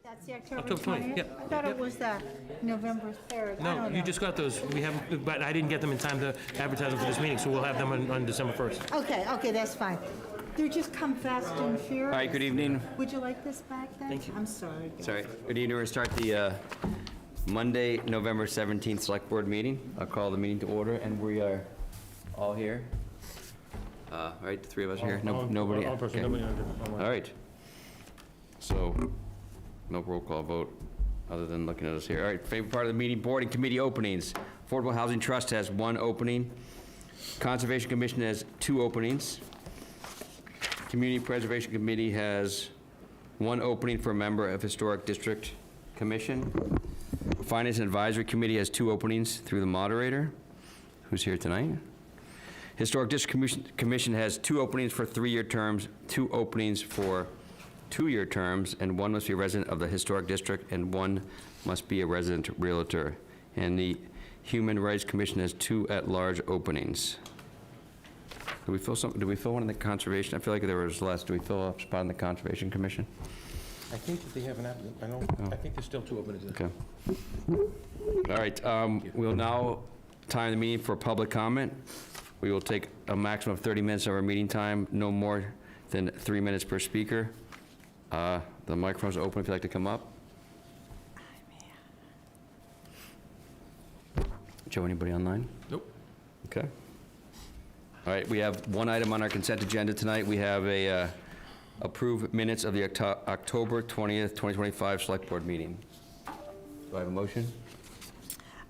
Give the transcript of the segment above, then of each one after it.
That's the October October 20th, 20th? yeah. I thought it was the November 3rd. I No, don't you know. just got those. We haven't, but I didn't get them in time to advertise them for this meeting, so we'll have them on December 1st. Okay, that's fine. They're just come fast and furious. All right, good evening. Would you like this back then? Thank you. I'm sorry. Sorry. Good evening. We're going to start the Monday, November 17th Select Board meeting. I'll call the meeting to order, and we are all here. Right, the three of us here? Nobody? All person, Okay. nobody on. All right. So, no roll call vote, other than looking at us here. All right, favorite part of the meeting, board and committee openings. Affordable Housing Trust has 1 opening. Conservation Commission has 2 openings. Community Preservation Committee has 1 opening for a member of Historic District Commission. Finance and Advisory Committee has 2 openings through the moderator, who's here tonight. Historic District Commission has 2 openings for 3-year terms, 2 openings for 2-year terms, and 1 must be a resident of the Historic District, and 1 must be a resident realtor. And the Human Rights Commission has 2 at-large openings. Did we fill one in the Conservation? I feel like there was less. Do we fill a spot in the Conservation Commission? I think that they have an applicant. I think there's still 2 openings. Okay. All right, we'll now time the meeting for public comment. We will take a maximum of 30 minutes of our meeting time, no more than 3 minutes per speaker. The microphones are open if you'd like to come up. Joe, anybody online? Nope. Okay. All right, we have 1 item on our consent agenda tonight. We have a approved minutes of the October 20th, 2025 Select Board meeting. Do I have a motion?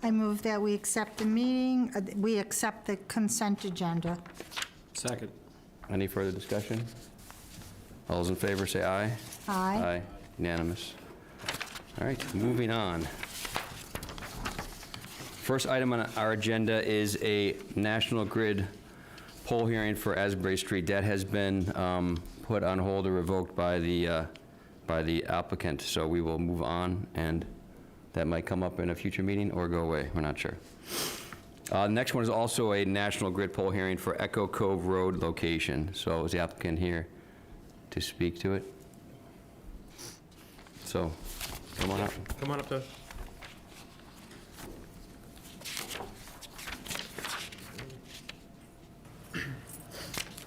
I move that we accept the meeting, we accept the consent agenda. Second. Any further discussion? All those in favor say aye. Aye. Aye, unanimous. All right, moving on. First item on our agenda is a National Grid poll hearing for Asbury Street. That has been put on hold or revoked by the applicant, so we will move on, and that might come up in a future meeting or go away, we're not sure. The next one is also a National Grid poll hearing for Echo Cove Road location. So is the applicant here to speak to it? So, come on up. Come on up, Doug.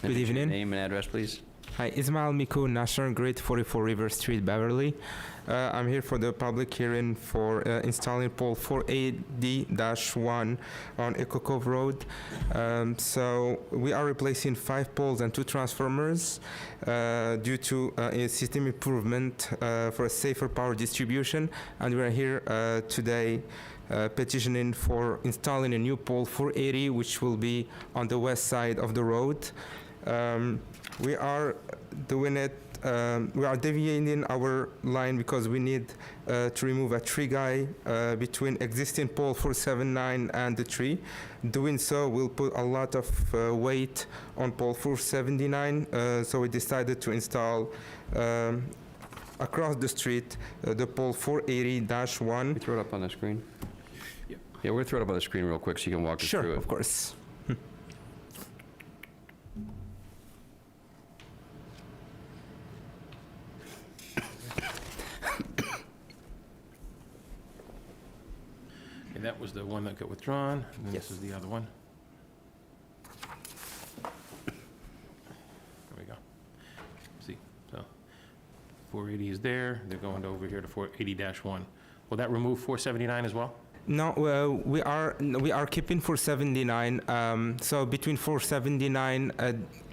Good evening. Name and address, please. Hi, Ismail Miku, National Grid, 44 River Street, Beverly. I'm here for the public hearing for installing pole 480-1 on Echo Cove Road. So we are replacing 5 poles and 2 transformers due to a system improvement for a safer power distribution. And we are here today petitioning for installing a new pole 480, which will be on the west side of the road. We are doing it, we are deviating our line because we need to remove a tree guy between existing pole 479 and the tree. Doing so will put a lot of weight on pole 479, so we decided to install across the street the pole 480-1. We throw it up on the screen? Yep. Yeah, we're gonna throw it up on the screen real quick so you can walk us through Sure, it. of course. And that was the one that got withdrawn, and then this Yes. is the other one. There we go. See, so 480 is there, they're going over here to 480-1. Will that remove 479 as well? No, we are keeping 479. So between 479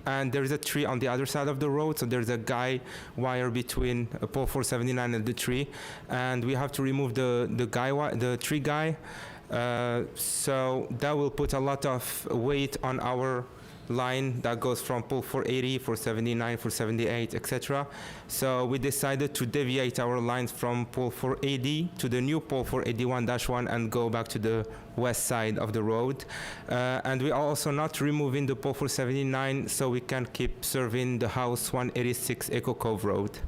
and there is a tree on the other side of the road. So there's a guy wire between pole 479 and the tree, and we have to remove the tree guy. So that will put a lot of weight on our line that goes from pole 480, 479, 478, etc. So we decided to deviate our lines from pole 480 to the new pole 481-1 and go back to the west side of the road. And we are also not removing the pole 479 so we can keep serving the house 186 Echo Cove Road.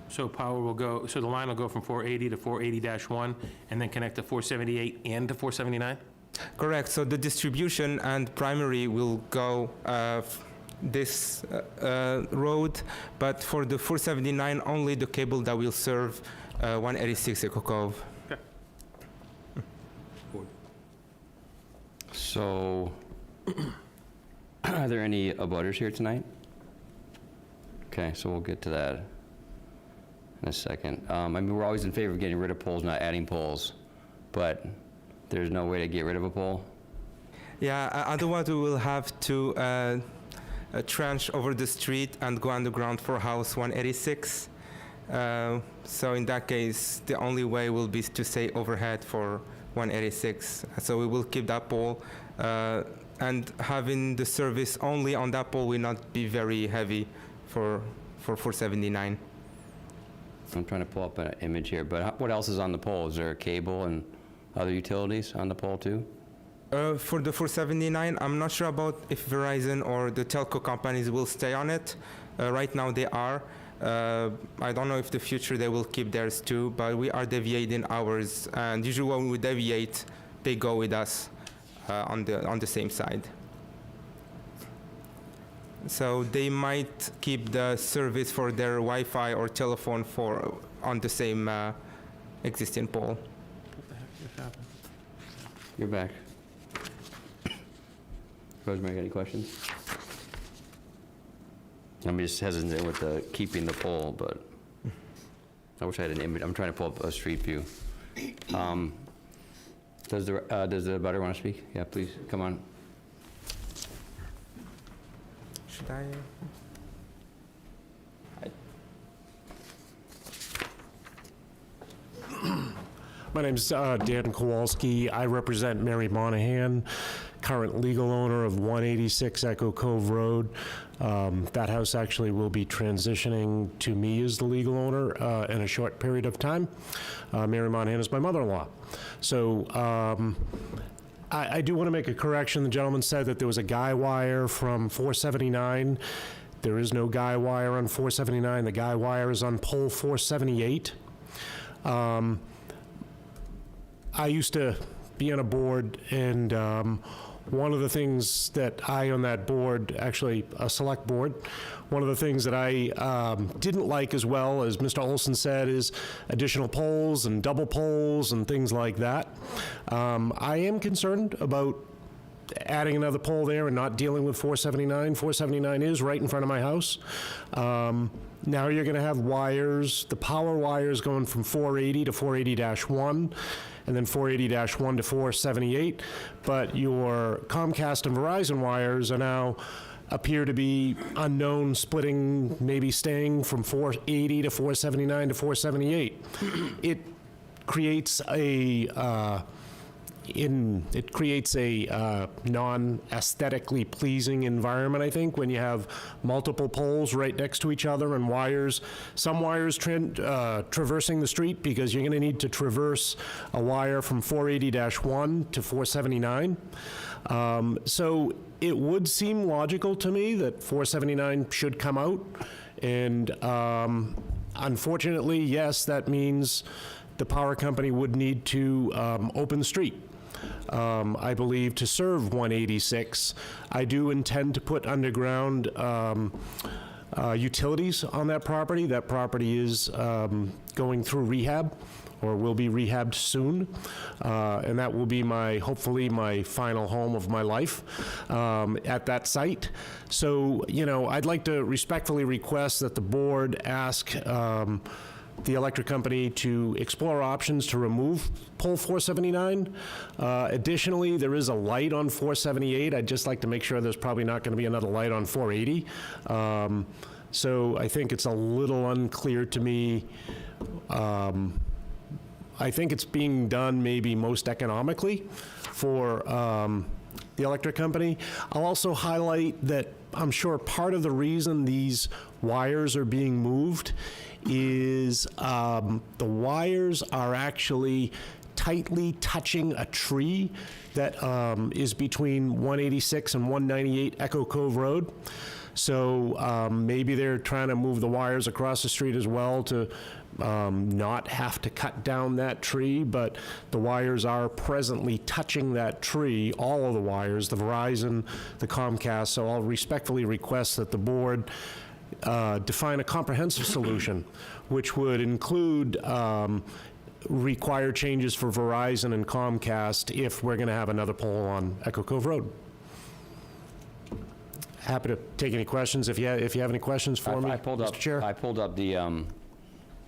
So power will go, so the line will go from 480 to 480-1, and then connect to 478 and to 479? Correct. So the distribution and primary will go this road, but for the 479, only the cable that will serve 186 Echo Cove. So, are there any abutters here tonight? Okay, so we'll get to that in a second. I mean, we're always in favor of getting rid of poles, not adding poles, but there's no way to get rid of a pole? Yeah, otherwise we will have to trench over the street and go underground for house 186. So in that case, the only way will be to stay overhead for 186. So we will keep that pole, and having the service only on that pole will not be very heavy for 479. I'm trying to pull up an image here, but what else is on the pole? Is there a cable and other utilities on the pole too? For the 479, I'm not sure about if Verizon or the telco companies will stay on it. Right now they are. I don't know if the future they will keep theirs too, but we are deviating ours. And usually when we deviate, they go with us on the same side. So they might keep the service for their Wi-Fi or telephone on the same existing pole. What the heck just happened? You're back. Rosemary, got any questions? I'm just hesitant with the keeping the pole, but I wish I had an image. I'm trying to pull up a street view. Does the butter want to speak? Yeah, please, come on. Should I? My name's Dan Kowalski. I represent Mary Monahan, current legal owner of 186 Echo Cove Road. That house actually will be transitioning to me as the legal owner in a short period of time. Mary Monahan is my mother-in-law. So I do want to make a correction. The gentleman said that there was a guy wire from 479. There is no guy wire on 479. The guy wire is on pole 478. I used to be on a board, and one of the things that I on that board, actually a select board, one of the things that I didn't like, as well as Mr. Olson said, is additional poles and double poles and things like that. I am concerned about adding another pole there and not dealing with 479. 479 is right in front of my house. Now you're going to have wires, the power wires going from 480 to 480-1, and then 480-1 to 478. But your Comcast and Verizon wires are now appear to be unknown, splitting, maybe staying from 480 to 479 to 478. It creates a non-aesthetically pleasing environment, I think, when you have multiple poles right next to each other and wires, some wires traversing the street, because you're going to need to traverse a wire from 480-1 to 479. So it would seem logical to me that 479 should come out. And unfortunately, yes, that means the power company would need to open the street. I believe, to serve 186. I do intend to put underground utilities on that property. That property is going through rehab, or will be rehabbed soon, and that will be hopefully my final home of my life at that site. So, I'd like to respectfully request that the board ask the electric company to explore options to remove pole 479. Additionally, there is a light on 478. I'd just like to make sure there's probably not going to be another light on 480. So I think it's a little unclear to me. I think it's being done maybe most economically for the electric company. I'll also highlight that I'm sure part of the reason these wires are being moved is the wires are actually tightly touching a tree that is between 186 and 198 Echo Cove Road. So maybe they're trying to move the wires across the street as well to not have to cut down that tree, but the wires are presently touching that tree, all of the wires, the Verizon, the Comcast, so I'll respectfully request that the board define a comprehensive solution, which would include require changes for Verizon and Comcast if we're going to have another pole on Echo Cove Road. Happy to take any questions if you have any questions for me, I pulled up, Mr. Chair. I pulled up the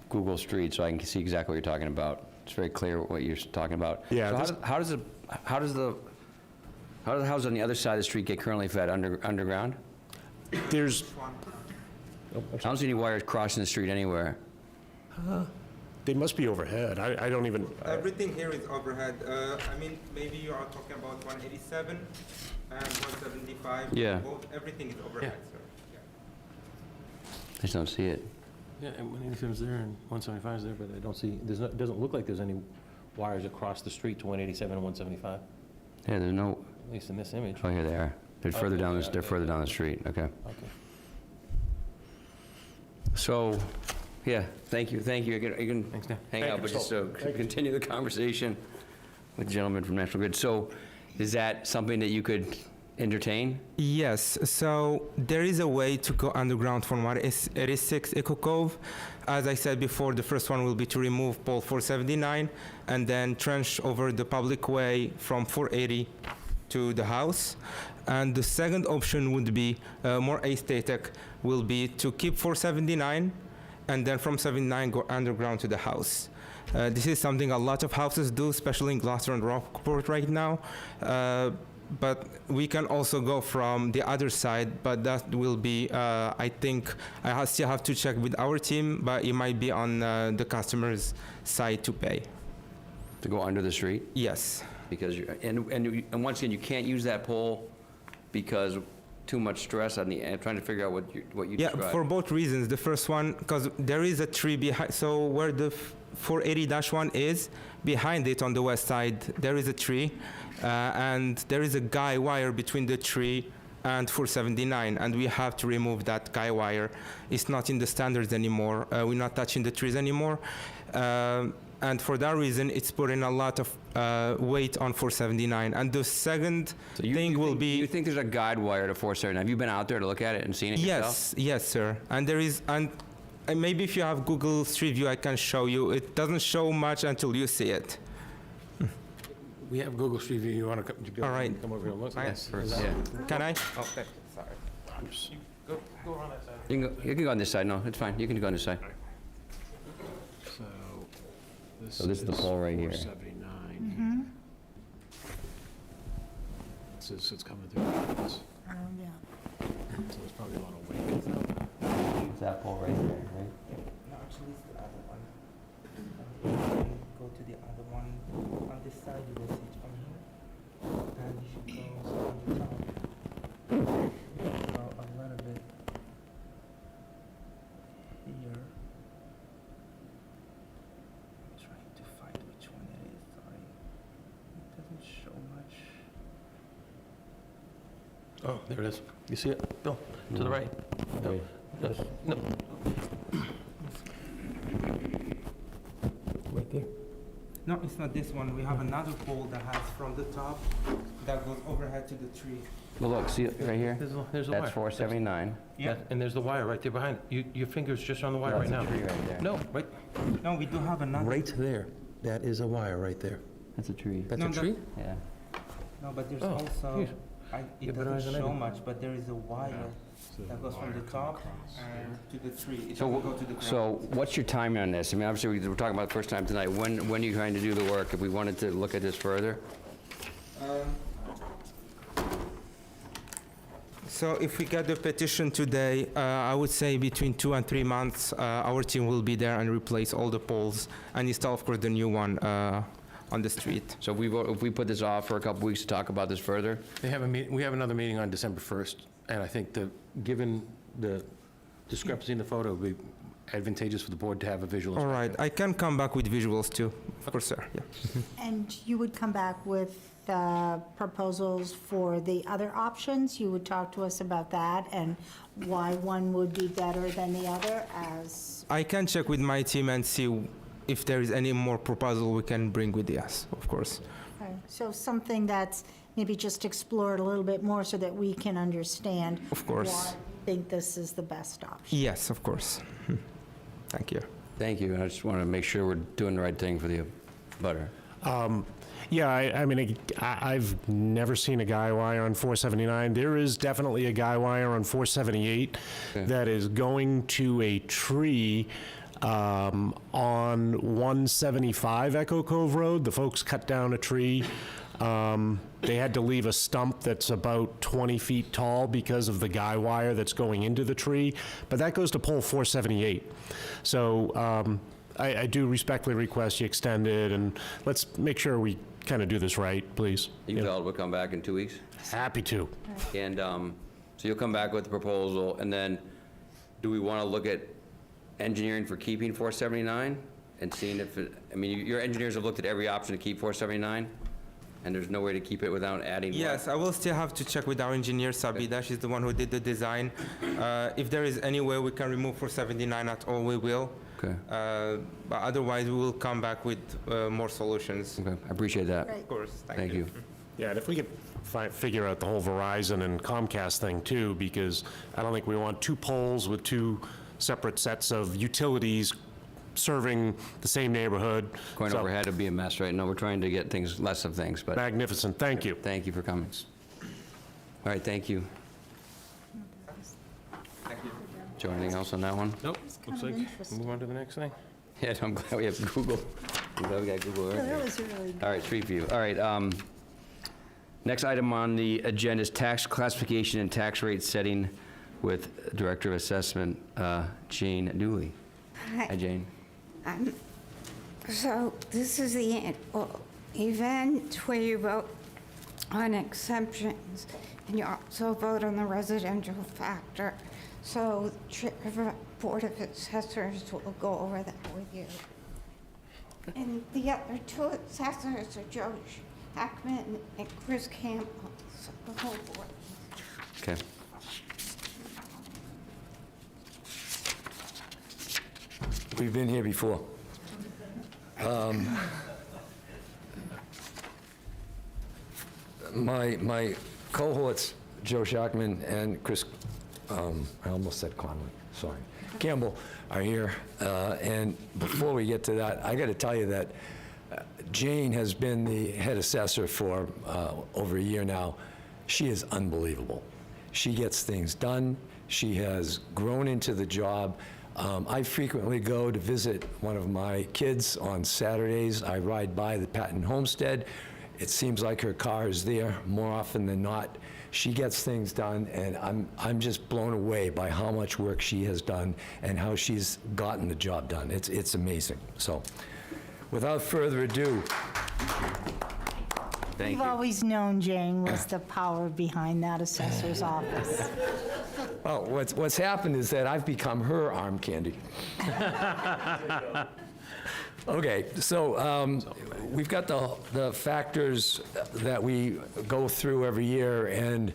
Google Street so I can see exactly what you're talking about. It's very clear what you're talking about. Yeah, So how does the house on the other side of the street get currently fed underground? There's, I don't see any wires crossing the street anywhere. they must be overhead. I don't even, Everything here is overhead. I mean, maybe you are talking about 187 and 175. Yeah. Everything is overhead, sir. I just don't see it. Yeah, and 187's there and 175's there, but I don't see, it doesn't look like there's any wires across the street to 187 and 175, Yeah, there's no, at least in this image. oh, here they are. They're further Okay, down, yeah, they're yeah. further down the street, okay. Okay. So, yeah, thank you. You can Thanks, Dan. hang Thank out, you. but just to continue the conversation with the gentleman from National Grid. So, is that something that you could entertain? Yes, so there is a way to go underground from 186 Echo Cove. As I said before, the first one will be to remove pole 479 and then trench over the public way from 480 to the house. And the second option would be more aesthetic, will be to keep 479 and then from 79 go underground to the house. This is something a lot of houses do, especially in Gloucester and Rockport right now. But we can also go from the other side, but that will be, I think, still have to check with our team, but it might be on the customer's side to pay. To go under the street? Yes. Because, and once again, you can't use that pole because too much stress on the, trying to figure out what you Yeah, described. for both reasons. The first one, because there is a tree behind, so where the 480-1 is, behind it on the west side, there is a tree, and there is a guy wire between the tree and 479, and we have to remove that guy wire. It's not in the standards anymore. We're not touching the trees anymore. And for that reason, it's putting a lot of weight on 479. And the second So you thing will think- be... You think there's a guide wire to 479? Have you been out there to look at it and seen it yourself? Yes, sir. And there is, and maybe if you have Google Street View, I can show you. It doesn't show much until you see it. We have Google Street View, you want to come? All right. Come over here and look? Yes. Yeah. Can I? Okay, sorry. Go around that side. You can go on this side. No, it's fine. You can go on this side. So this is the pole right here. 479. So it's coming through. So Yeah. there's probably a lot of weight. That pole right there, right? No, actually, it's the other one. You can go to the other one. On this side, you will see it from here. And you should go on the top. Go a little bit here. I'm trying to find which one it is. Sorry. It doesn't show much. Oh, there it is. You see it, Bill? To the right. Wait. No. Right there. No, it's not this one. We have another pole that has from the top that goes overhead to the tree. Well, look, see it right here? There's the wire. That's 479. And there's the wire right there behind it. Your finger's just on the wire right now. That's a tree right there. No, right, No, we do have another. right there. That is a wire right there. That's a tree. That's No, a that- tree? Yeah. No, but there's Oh, also, geez. it Yeah, but I doesn't don't show know. much, but there is a wire that goes from the top and to the tree. It So, doesn't go to the ground. so what's your timing on this? I mean, obviously, we're talking about the first time tonight. When are you trying to do the work? If we wanted to look at this further? So if we get the petition today, I would say between 2 and 3 months, our team will be there and replace all the poles and install, of course, the new one on the street. So if we put this off for a couple weeks to talk about this further? We have another meeting on December 1st, and I think given the discrepancy in the photo, advantageous for the board to have a visual All inspection. right, I can come back with visuals too, of course, sir, yeah. And you would come back with proposals for the other options? You would talk to us about that and why one would be better than the other as, I can check with my team and see if there is any more proposal we can bring with us, of course. so something that's maybe just explored a little bit more so that we can understand. Of course. Why we think this is the best option. Yes, of course. Thank you. Thank you, and I just want to make sure we're doing the right thing for the butter. Yeah, I mean, I've never seen a guy wire on 479. There is definitely a guy wire on 478 that is going to a tree on 175 Echo Cove Road. The folks cut down a tree. They had to leave a stump that's about 20 feet tall because of the guy wire that's going into the tree, but that goes to pole 478. So I do respectfully request you extend it, and let's make sure we kind of do this right, please. You Yeah. tell it we'll come back in 2 weeks? Happy to. And so you'll come back with the proposal, and then do we want to look at engineering for keeping 479 and seeing if it, I mean, your engineers have looked at every option to keep 479, and there's no way to keep it without adding? Yes, I will still have to check with our engineer, Sabida. She's the one who did the design. If there is any way we can remove 479 at all, we will. Okay, But otherwise, we will come back with more solutions. okay, I appreciate that. Right. Of course, Thank you. Yeah, and if we could figure out the whole Verizon and Comcast thing too, because I don't think we want two poles with two separate sets of utilities serving the same neighborhood. Going So, overhead would be a mess right now. We're trying to get things, less of things, but Magnificent, thank you. thank you for coming. All right, thank you. Joe, anything else on that one? Nope, kind looks of like, interesting. move on to the next thing. Yeah, I'm glad we have Google. I'm glad we got Google Earth So here. that was really good. All right, Street View. All right, next item on the agenda is tax classification and tax rate setting with Director of Assessment, Jane Dooley. Hi, Jane. So this is the event where you vote on exemptions, and you also vote on the residential factor. So the Board of Assessors will go over that with you. And the other two assessors are Joe Hackman and Chris Campbell, so the whole board. Okay. We've been here before. My cohorts, Joe Shackman and Chris, I almost said Conley, sorry, Campbell, are here. And before we get to that, I got to tell you that Jane has been the head assessor for over a year now. She is unbelievable. She gets things done. She has grown into the job. I frequently go to visit one of my kids on Saturdays. I ride by the Patton Homestead. It seems like her car is there more often than not. She gets things done, and I'm just blown away by how much work she has done and how she's gotten the job done. It's amazing. So, without further ado, Thank We've you. always known Jane was the power behind that assessor's office. well, what's happened is that I've become her arm candy. Okay, so we've got the factors that we go through every year, and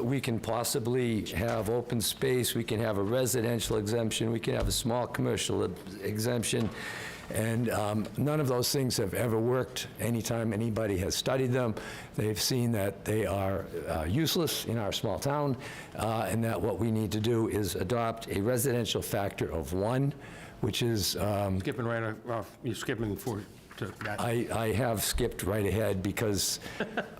we can possibly have open space, we can have a residential exemption, we can have a small commercial exemption, and none of those things have ever worked. Anytime anybody has studied them, they've seen that they are useless in our small town, and that what we need to do is adopt a residential factor of 1, which is, Skipping right off, you're skipping to that. I have skipped right ahead because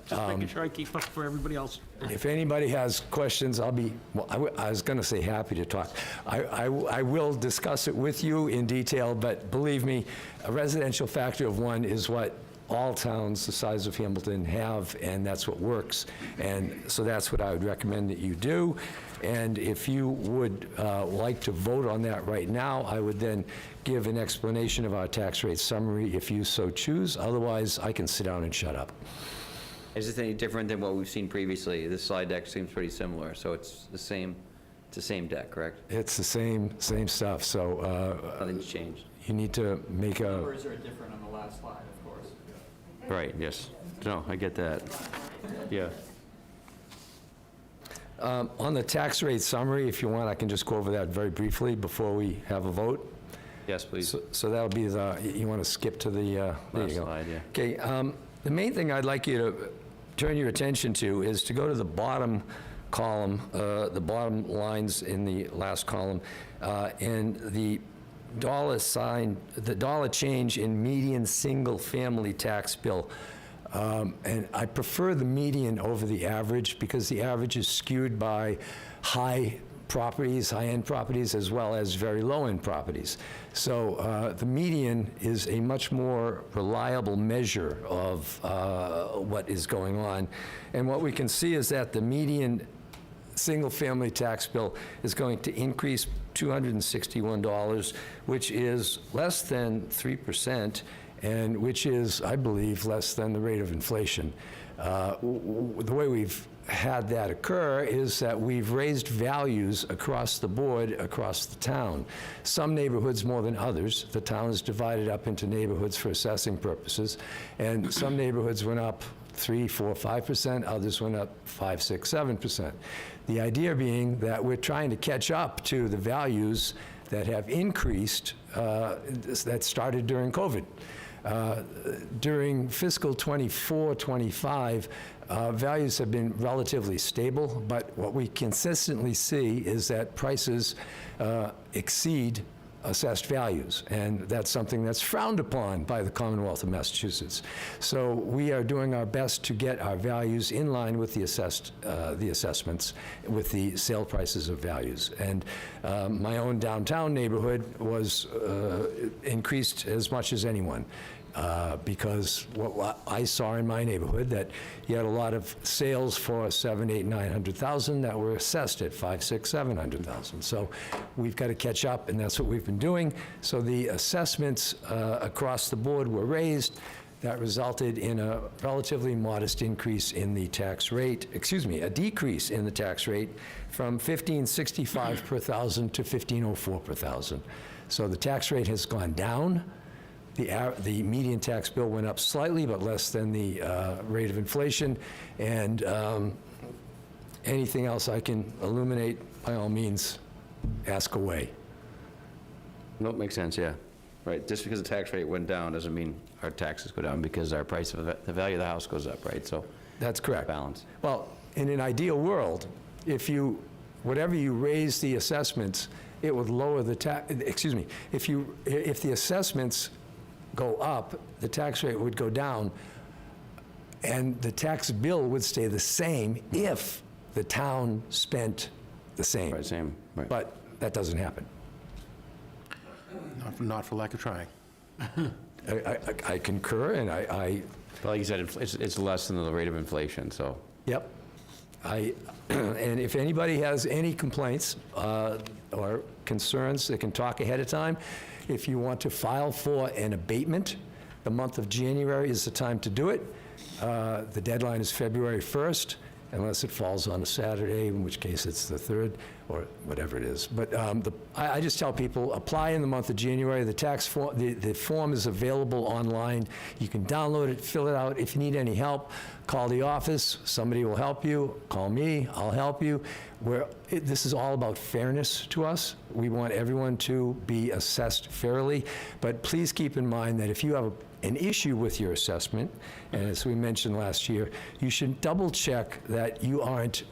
Just making sure I keep up for everybody else. if anybody has questions, I'll be, well, I was going to say happy to talk. I will discuss it with you in detail, but believe me, a residential factor of 1 is what all towns the size of Hamilton have, and that's what works. And so that's what I would recommend that you do. And if you would like to vote on that right now, I would then give an explanation of our tax rate summary if you so choose. Otherwise, I can sit down and shut up. Is this any different than what we've seen previously? This slide deck seems pretty similar, so it's the same It's the same deck, correct? It's the same stuff, so Nothing's changed. you need to make a, Numbers are different on the last slide, of course. Right, yes. No, I get that. Yeah. on the tax rate summary, if you want, I can just go over that very briefly before we have a vote. Yes, please. So that'll be the, you want to skip to the, there Last you go. slide, yeah. Okay, the main thing I'd like you to turn your attention to is to go to the bottom column, the bottom lines in the last column, and the dollar sign, the dollar change in median single-family tax bill. And I prefer the median over the average because the average is skewed by high properties, high-end properties, as well as very low-end properties. So the median is a much more reliable measure of what is going on. And what we can see is that the median single-family tax bill is going to increase $261, which is less than 3%, and which is, I believe, less than the rate of inflation. The way we've had that occur is that we've raised values across the board, across the town. Some neighborhoods more than others. The town is divided up into neighborhoods for assessing purposes, and some neighborhoods went up 3, 4, 5%, others went up 5, 6, 7%. The idea being that we're trying to catch up to the values that have increased that started during COVID. During fiscal 24-25, values have been relatively stable, but what we consistently see is that prices exceed assessed values, and that's something that's frowned upon by the Commonwealth of Massachusetts. So we are doing our best to get our values in line with the assessments, with the sale prices of values. And my own downtown neighborhood was increased as much as anyone. Because what I saw in my neighborhood, that you had a lot of sales for 7, 8, 900,000 that were assessed at 5, 6, 700,000. So we've got to catch up, and that's what we've been doing. So the assessments across the board were raised. That resulted in a relatively modest increase in the tax rate, a decrease in the tax rate from $15.65 per thousand to $15.04 per thousand. So the tax rate has gone down. The median tax bill went up slightly, but less than the rate of inflation. And anything else I can illuminate, by all means, ask away. Nope, makes sense, yeah. Right, just because the tax rate went down doesn't mean our taxes go down, because our price of the value of the house goes up, right? So That's correct. balance. Well, in an ideal world, whatever you raise the assessments, it would lower the tax, if the assessments go up, the tax rate would go down, and the tax bill would stay the same if the town spent the same. Right, same, right. But that doesn't happen. Not for lack of trying. I concur, and I But like you said, it's less than the rate of inflation, so. yep. And if anybody has any complaints or concerns, they can talk ahead of time. If you want to file for an abatement, the month of January is the time to do it. The deadline is February 1st, unless it falls on a Saturday, in which case it's the 3rd, or whatever it is. But I just tell people, apply in the month of January. The tax form, the form is available online. You can download it, fill it out. If you need any help, call the office. Somebody will help you. Call me, I'll help you. This is all about fairness to us. We want everyone to be assessed fairly. But please keep in mind that if you have an issue with your assessment, and as we mentioned last year, you should double check that you aren't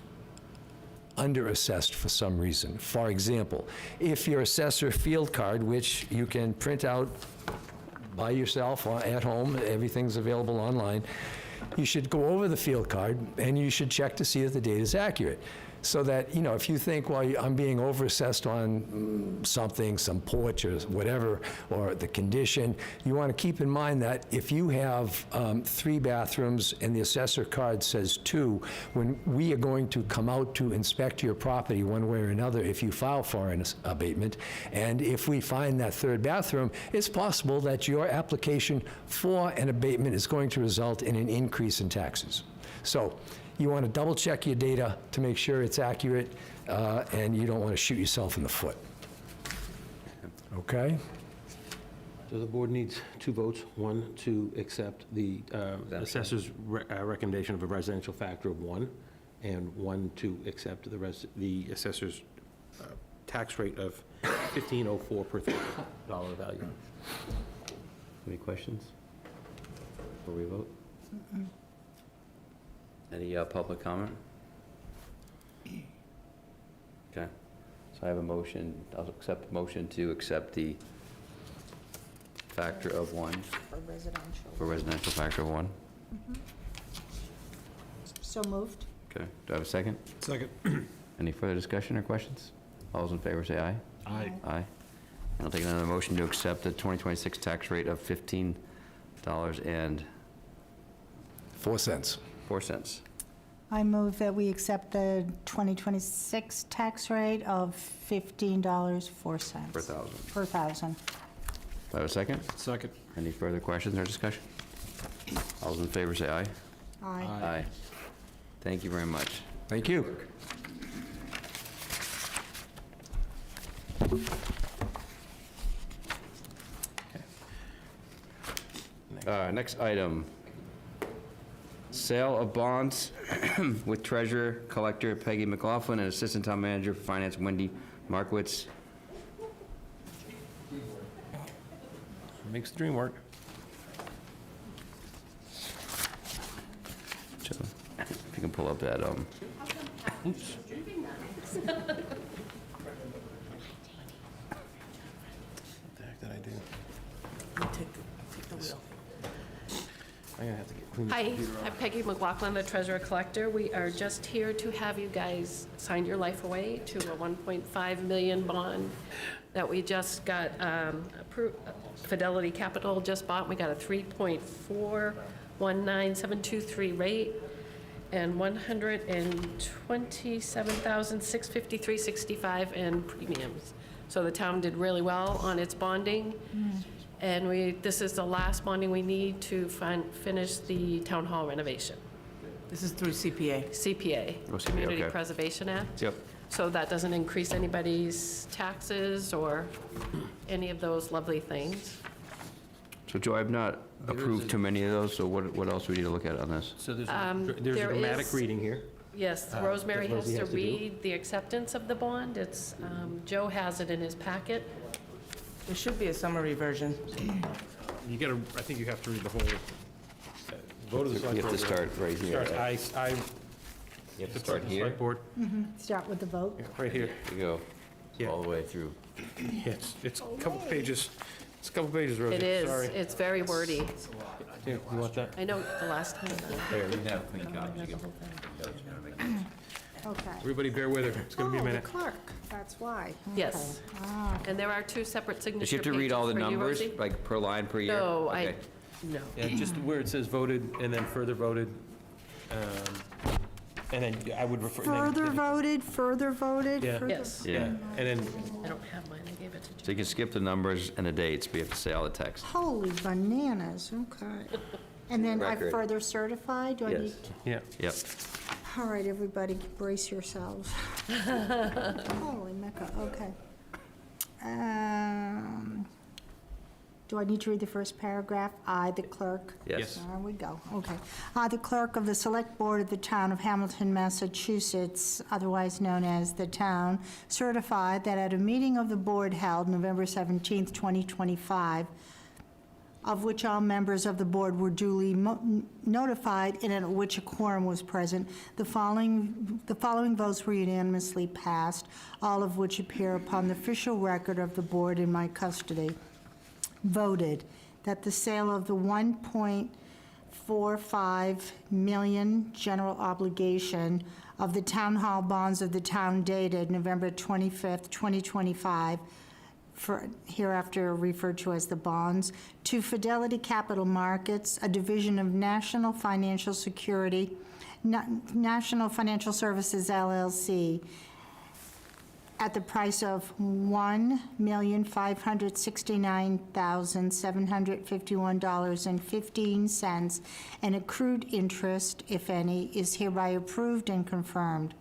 under-assessed for some reason. For example, if your assessor field card, which you can print out by yourself or at home, everything's available online, you should go over the field card and you should check to see if the data is accurate. So that, if you think, well, I'm being over-assessed on something, some porch or whatever, or the condition, you want to keep in mind that if you have 3 bathrooms and the assessor card says 2, when we are going to come out to inspect your property one way or another if you file for an abatement, and if we find that 3rd bathroom, it's possible that your application for an abatement is going to result in an increase in taxes. So you want to double-check your data to make sure it's accurate, and you don't want to shoot yourself in the foot. Okay? So the board needs 2 votes. One, to accept the assessor's recommendation of a residential factor of 1, and 1 to accept the assessor's tax rate of $15.04 per $1,000 value. Any questions before we vote? Any public comment? Okay, so I have a motion, I'll accept a motion to accept the factor of 1, For residential. for residential factor of 1. So moved? Okay, do I have a second? Second. Any further discussion or questions? All those in favor say aye. Aye. Aye. And I'll take another motion to accept the 2026 tax rate of $15.04. 4 cents. I move that we accept the 2026 tax rate of $15.04. Per thousand. Per thousand. Do I have a second? Second. Any further questions or discussion? All those in favor say aye. Aye. Aye. Thank you very much. Thank you. Next item. Sale of bonds with Treasurer Collector Peggy McLaughlin and Assistant Town Manager for Finance Wendy Markowitz. Makes the dream work. Joe, if you can pull up that, Oops. What the heck did I do? I'm gonna have to clean this Hi, computer off. I'm Peggy McLaughlin, the Treasurer Collector. We are just here to have you guys sign your life away to a 1.5 million bond that we just got approved. Fidelity Capital just bought. We got a 3.419723 rate and $127,653.65 in premiums. So the town did really well on its bonding. And this is the last bonding we need to finish the town hall renovation. This is through CPA. CPA, Oh, CPA, Community okay. Preservation Act. Yep. So that doesn't increase anybody's taxes or any of those lovely things. So Joe, I've not There is approved a- too many of those, so what else do we need to look at on this? So there's a there dramatic is- reading here. Yes, that Rosemary has Rosie to has to do. read the acceptance of the bond. It's, Joe has it in his packet. There should be a summary version. You gotta, I think you have to read the whole, vote of the select You have to board. start right here. Start, I, You have to start here. select board, Start with the vote. yeah, right here. You go Yeah. all the way through. Yeah, it's a couple pages, it's a couple pages, Rosie, It is, sorry. it's very wordy. Yeah, you want that? I know the last time. There, you have clean copies. You Okay. Everybody bear with her, it's gonna be a Oh, the minute. clerk, that's why. Yes. Okay. Ah. And there are 2 separate signature Does she have pages to read all the for you, numbers, Rosie? like per line, per year? No, Okay. no. Yeah, just where it says voted and then further voted, and then I would refer. and then- Further voted, further voted? Yeah. further- Yes. Yeah, and then, I don't have mine, I gave it to So Joe. you can skip the numbers and the dates, but you have to say all the text. Holy bananas, okay. And then I Record. further certify, do I need? yeah, Yep. All right, everybody, brace yourselves. Holy mecca, okay. Do I need to read the first paragraph? I, the clerk. Yes. There we go, okay. I, the clerk of the Select Board of the Town of Hamilton, Massachusetts, otherwise known as the town, certify that at a meeting of the board held November 17th, 2025, of which all members of the board were duly notified and at which a quorum was present, the following votes were unanimously passed, all of which appear upon the official record of the board in my custody. Voted that the sale of the 1.45 million general obligation of the town hall bonds of the town dated November 25th, 2025, hereafter referred to as the bonds, to Fidelity Capital Markets, a division of National Financial Security, National Financial Services LLC, at the price of $1,569,751.15, and accrued interest, if any, is hereby approved and confirmed.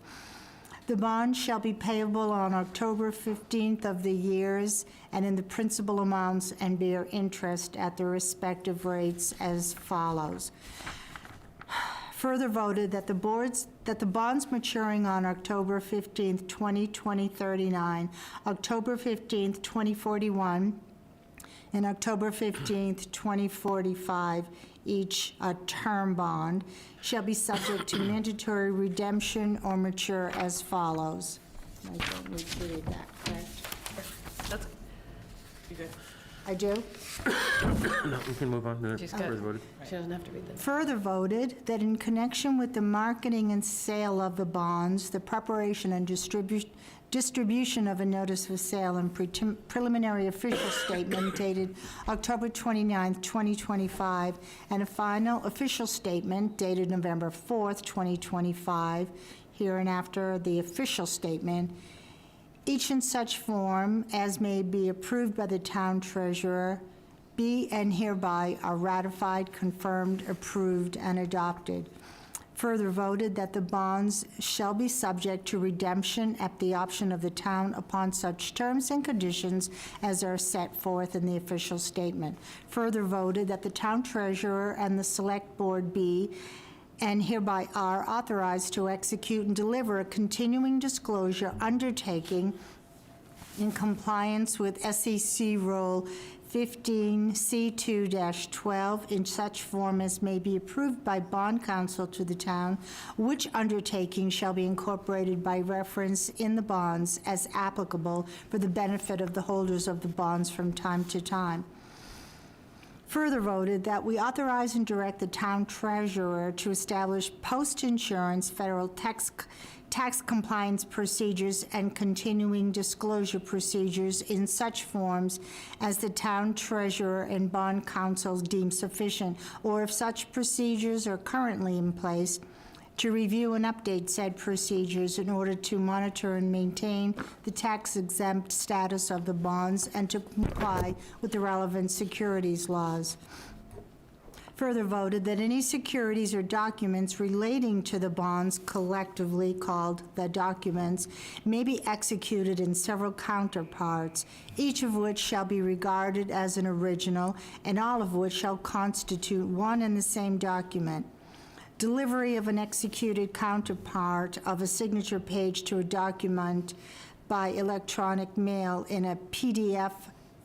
The bond shall be payable on October 15th of the years and in the principal amounts and bear interest at the respective rates as follows. Further voted that the bonds maturing on October 15th, 2020, 39, October 15th, 2041, and October 15th, 2045, each a term bond, shall be subject to mandatory redemption or mature as follows. I think we read that, correct? That's, You good? I do? No, we can move on to She's further got- voted. she doesn't have to read them. Further voted that in connection with the marketing and sale of the bonds, the preparation and distribution of a notice of sale and preliminary official statement dated October 29th, 2025, and a final official statement dated November 4th, 2025, hereinafter the official statement, each in such form as may be approved by the town treasurer, be and hereby are ratified, confirmed, approved, and adopted. Further voted that the bonds shall be subject to redemption at the option of the town upon such terms and conditions as are set forth in the official statement. Further voted that the town treasurer and the select board be and hereby are authorized to execute and deliver a continuing disclosure undertaking in compliance with SEC Rule 15C2-12 in such form as may be approved by bond counsel to the town, which undertaking shall be incorporated by reference in the bonds as applicable for the benefit of the holders of the bonds from time to time. Further voted that we authorize and direct the town treasurer to establish post-insurance federal tax compliance procedures and continuing disclosure procedures in such forms as the town treasurer and bond counsel deem sufficient, or if such procedures are currently in place, to review and update said procedures in order to monitor and maintain the tax-exempt status of the bonds and to comply with the relevant securities laws. Further voted that any securities or documents relating to the bonds, collectively called the documents, may be executed in several counterparts, each of which shall be regarded as an original, and all of which shall constitute one and the same document. Delivery of an executed counterpart of a signature page to a document by electronic mail in a PDF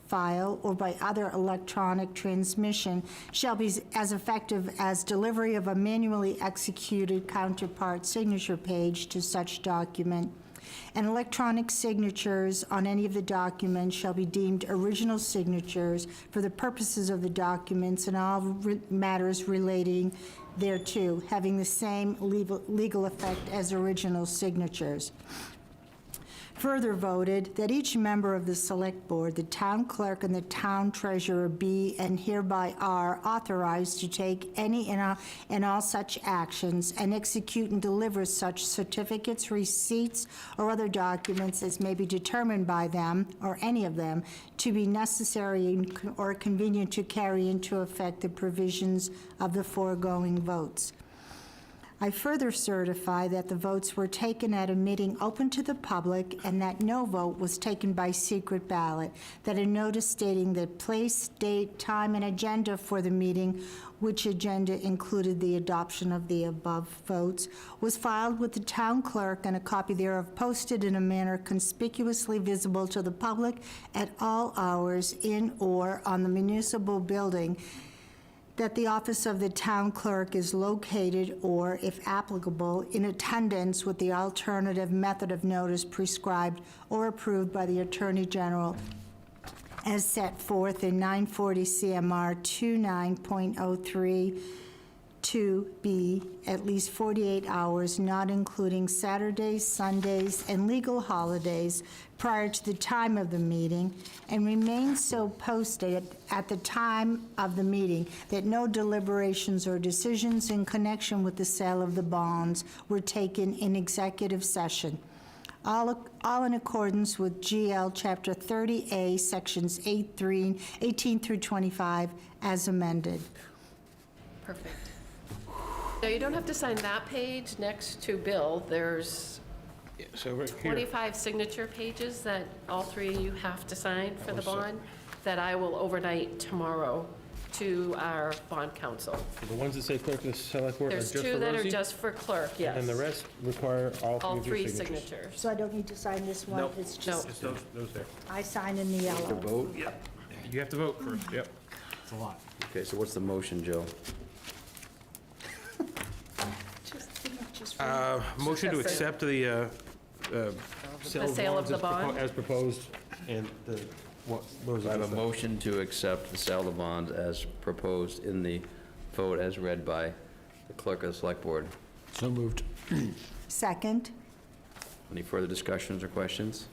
file or by other electronic transmission shall be as effective as delivery of a manually executed counterpart signature page to such document. And electronic signatures on any of the documents shall be deemed original signatures for the purposes of the documents and all matters relating thereto, having the same legal effect as original signatures. Further voted that each member of the Select Board, the town clerk, and the town treasurer be and hereby are authorized to take any and all such actions and execute and deliver such certificates, receipts, or other documents as may be determined by them, or any of them, to be necessary or convenient to carry into effect the provisions of the foregoing votes. I further certify that the votes were taken at a meeting open to the public and that no vote was taken by secret ballot, that a notice stating the place, date, time, and agenda for the meeting, which agenda included the adoption of the above votes, was filed with the town clerk and a copy thereof posted in a manner conspicuously visible to the public at all hours in or on the municipal building, that the office of the town clerk is located or, if applicable, in attendance with the alternative method of notice prescribed or approved by the Attorney General as set forth in 940 CMR 29.03 2B, at least 48 hours, not including Saturdays, Sundays, and legal holidays prior to the time of the meeting, and remain so posted at the time of the meeting that no deliberations or decisions in connection with the sale of the bonds were taken in executive session. all in accordance with GL Chapter 30A, Sections 18 through 25, as amended. Perfect. Now, you don't have to sign that page next to Bill. There's Yeah, so right here, 25 signature pages that all three of you have to sign for the bond that I will overnight tomorrow to our bond council. the ones that say clerk of the select board are There's just for two that are Rosie? just for clerk, yes. And the rest require all All three three of your signatures? signatures. So I don't need to sign this one? Nope. It's No. just, It's those there. I sign in the yellow. Vote? You have to vote first, yep. Okay, so what's the motion, Joe? Motion to Just a- accept the sale of bonds the bond? as proposed, and the, what was I have a it? motion to accept the sale of the bonds as proposed in the vote as read by the clerk of the select board. So moved. Second? Any further discussions or questions?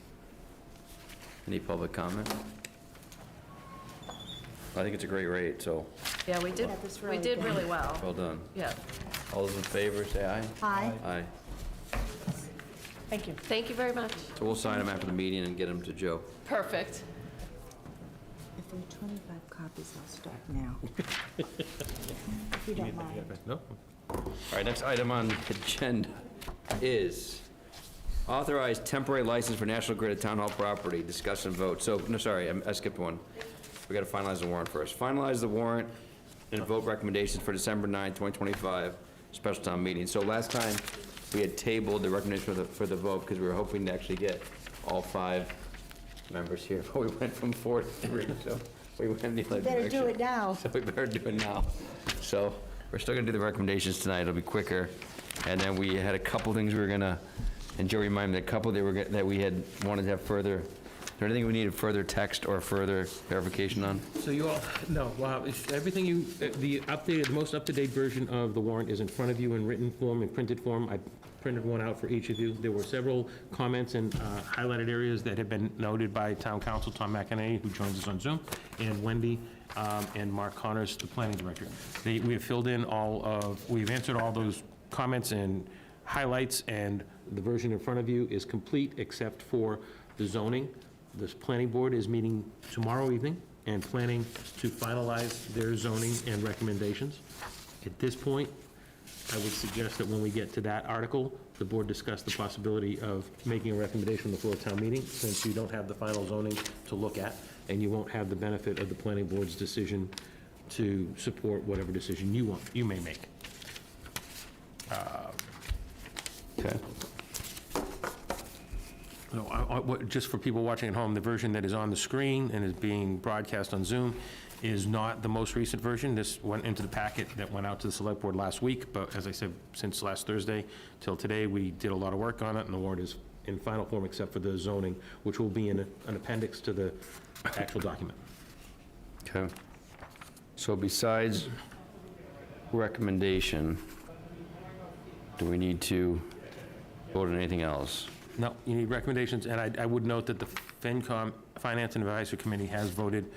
Any public comment? I think it's a great rate, so Yeah, we did, Yeah, that's we really did good. really well. well done. Yeah. All those in favor, say aye. Aye. Aye. Thank you. Thank you very much. So we'll sign them after the meeting and get them to Joe. Perfect. If there are 25 copies, I'll start now. If you don't mind. No? All right, next item on the agenda is authorized temporary license for National Grid at Town Hall property, discuss and vote. So, no, sorry, I skipped one. We got to finalize the warrant first. Finalize the warrant and vote recommendations for December 9, 2025, special town meeting. So last time, we had tabled the recommendation for the vote because we were hoping to actually get all 5 members here, but we went from 4 to 3, so we went in the other direction. Better do it now. So we better do it now. So we're still gonna do the recommendations tonight, it'll be quicker. And then we had a couple things we were gonna, and Joe reminded me, a couple that we had wanted to have further, is there anything we needed further text or further clarification on? So you all, no, everything you, the updated, the most up-to-date version of the warrant is in front of you in written form and printed form. I printed one out for each of you. There were several comments and highlighted areas that have been noted by Town Council Tom McInerney, who joins us on Zoom, and Wendy and Mark Connors, the planning director. We have filled in we've answered all those comments and highlights, and the version in front of you is complete except for the zoning. This planning board is meeting tomorrow evening and planning to finalize their zoning and recommendations. At this point, I would suggest that when we get to that article, the board discuss the possibility of making a recommendation on the floor of town meeting, since you don't have the final zoning to look at, and you won't have the benefit of the planning board's decision to support whatever decision you may make. Okay. No, just for people watching at home, the version that is on the screen and is being broadcast on Zoom is not the most recent version. This went into the packet that went out to the select board last week, but as I said, since last Thursday till today, we did a lot of work on it, and the warrant is in final form except for the zoning, which will be in an appendix to the actual document. Okay. So besides recommendation, do we need to vote on anything else? No, you need recommendations, and I would note that the FinCom, Finance and Advisory Committee has voted,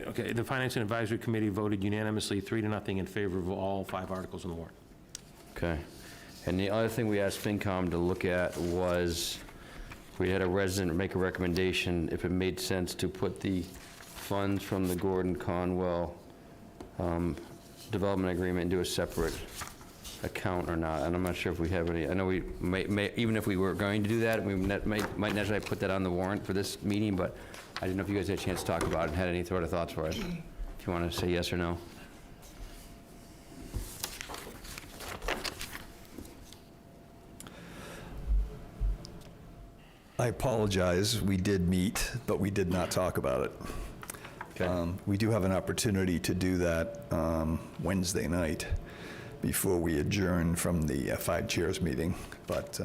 okay, the Finance and Advisory Committee voted unanimously 3-0 in favor of all 5 articles on the warrant. Okay. And the other thing we asked FinCom to look at was, we had a resident make a recommendation if it made sense to put the funds from the Gordon Conwell development agreement into a separate account or not, and I'm not sure if we have any. I know we may even if we were going to do that, we might necessarily put that on the warrant for this meeting, but I didn't know if you guys had a chance to talk about it and had any sort of thoughts for it. If you want to say yes or no. I apologize, we did meet, but we did not talk about it. Okay. We do have an opportunity to do that Wednesday night before we adjourn from the 5 chairs meeting, but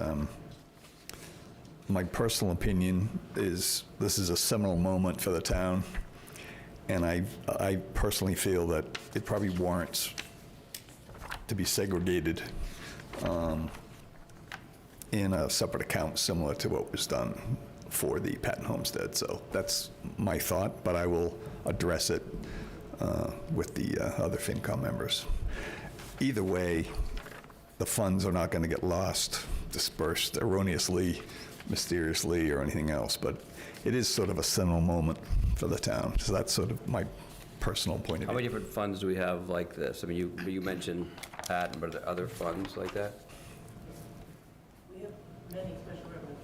my personal opinion is this is a seminal moment for the town, and I personally feel that it probably warrants to be segregated in a separate account similar to what was done for the Patton Homestead. So that's my thought, but I will address it with the other FinCom members. Either way, the funds are not going to get lost, dispersed erroneously, mysteriously, or anything else. But it is sort of a seminal moment for the town. So that's sort of my personal point of How view. many different funds do we have like this? I mean, you mentioned that, but are there other funds like that? We have many special revenue.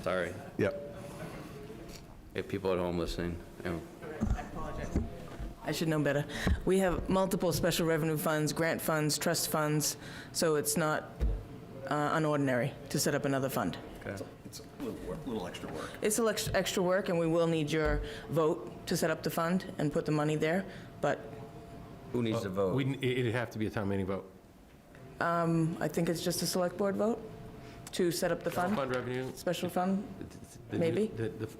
Sorry, Yep. if people at home listening. You know, I apologize. I should know better. We have multiple special revenue funds, grant funds, trust funds, so it's not unordinary to set up another fund. okay. It's a little extra work. It's a little extra work, and we will need your vote to set up the fund and put the money there, but Who needs to vote? It'd have to be a town meeting vote. I think it's just a select board vote to set up the General fund, fund revenue. special fund. the- Maybe.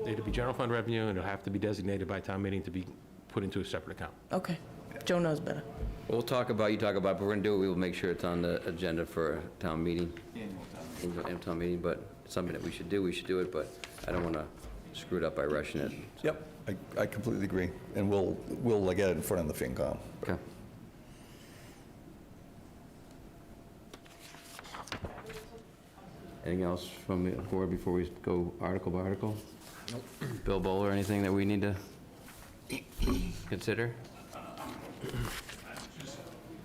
It'd be general fund revenue, and it'll have to be designated by town meeting to be put into a separate account. Okay. Joe knows better. We'll talk about, you talk about, but we're gonna do it, we will make sure it's on the agenda for a town meeting. Annual town meeting, but it's something that we should do it, but I don't wanna screw it up by rushing it. Yep, I completely agree. And we'll get it in front of the FinCom. Okay. Anything else from the board before we go article by article? Nope. Bill Bowler, anything that we need to consider? Just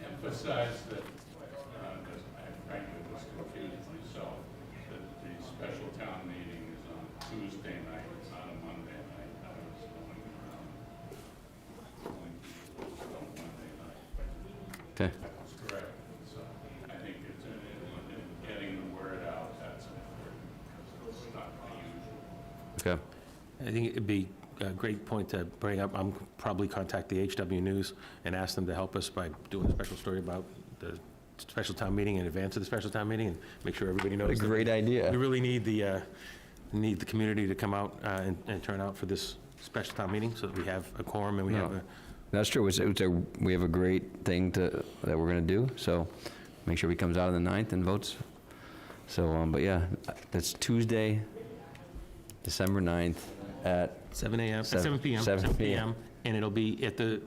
emphasize that, because I frankly was confused myself, that the special town meeting is on Tuesday night, it's not a Monday night. I was going around telling people it's on Monday night. Okay. That was correct. So I think it's in getting the word out, that's important, because it's not unusual. Okay. I think it'd be a great point to bring up. I'm probably contact the HW News and ask them to help us by doing a special story about the special town meeting in advance of the special town meeting, and make sure everybody knows. What a great idea. We really need the community to come out and turn out for this special town meeting, so that we have a quorum and we have No. a... That's true. We have a great thing that we're going to do, so make sure he comes out on the 9th and votes. So, but yeah, that's Tuesday, December 9th at 7 a.m., 7 p.m. 7 p.m. And it'll be at the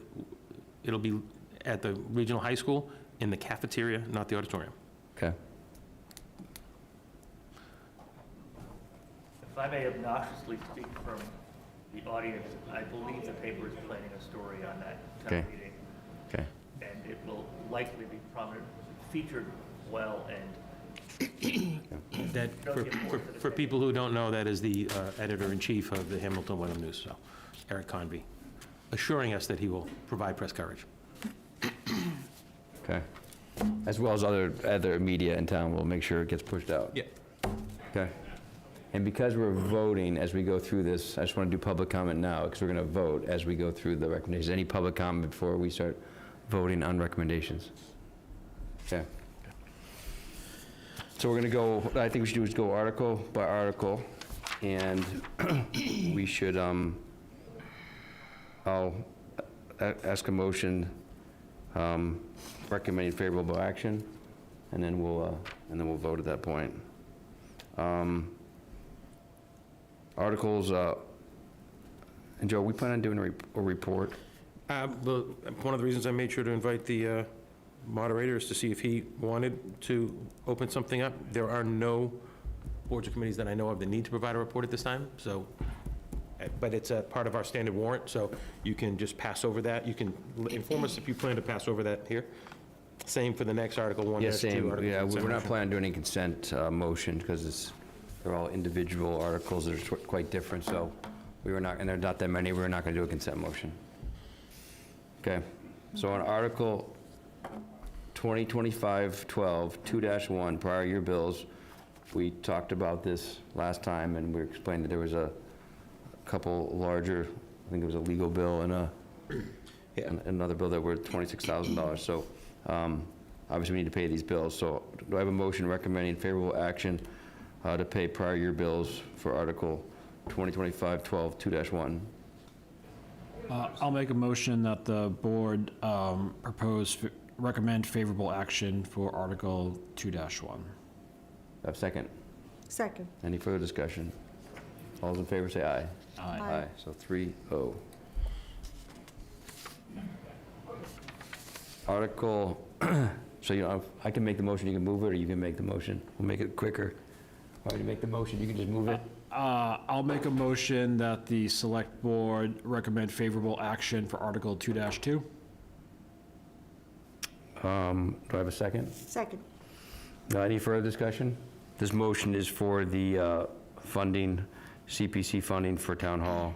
regional high school in the cafeteria, not the auditorium. Okay. If I may obnoxiously speak from the audience, I believe the paper is planning a story on that Okay. town meeting, Okay. and it will likely be prominent, featured well, and That, for people who don't know, that is the editor-in-chief of the Hamilton Wenham News, so Eric Convey, assuring us that he will provide press coverage. Okay. As well as other media in town, we'll make sure it gets pushed out. Yeah. Okay. And because we're voting as we go through this, I just want to do public comment now, because we're going to vote as we go through the recommendations. Any public comment before we start voting on recommendations? Okay. So we're going to go, what I think we should do is go article by article, and we should, I'll ask a motion recommending favorable action, and then we'll vote at that point. Articles, and Joe, we plan on doing a report? One of the reasons I made sure to invite the moderator is to see if he wanted to open something up. There are no boards or committees that I know of that need to provide a report at this time, so, but it's a part of our standard warrant, so you can just pass over that. You can inform us if you plan to pass over that here. Same for the next Article 1. Yeah, There's two same, articles yeah, in we're not motion. planning on doing any consent motion, because they're all individual articles that are quite different, so we were not, and there are not that many, we're not going to do a consent motion. Okay, so on Article 2025-12, 2-1, prior year bills, we talked about this last time, and we explained that there was a couple larger, I think it was a legal bill and another bill that were $26,000. So obviously we need to pay these bills. So do I have a motion recommending favorable action to pay prior year bills for Article 2025-12, 2-1? I'll make a motion that the board recommend favorable action for Article 2-1. Have a second? Second. Any further discussion? All those in favor say aye. Aye. Aye, so 3-0. Article So, I can make the motion, you can move it, or you can make the motion. We'll make it quicker. Why don't you make the motion, you can just move it? I'll make a motion that the select board recommend favorable action for Article 2-2. Do I have a second? Second. Any further discussion? This motion is for the funding, CPC funding for Town Hall,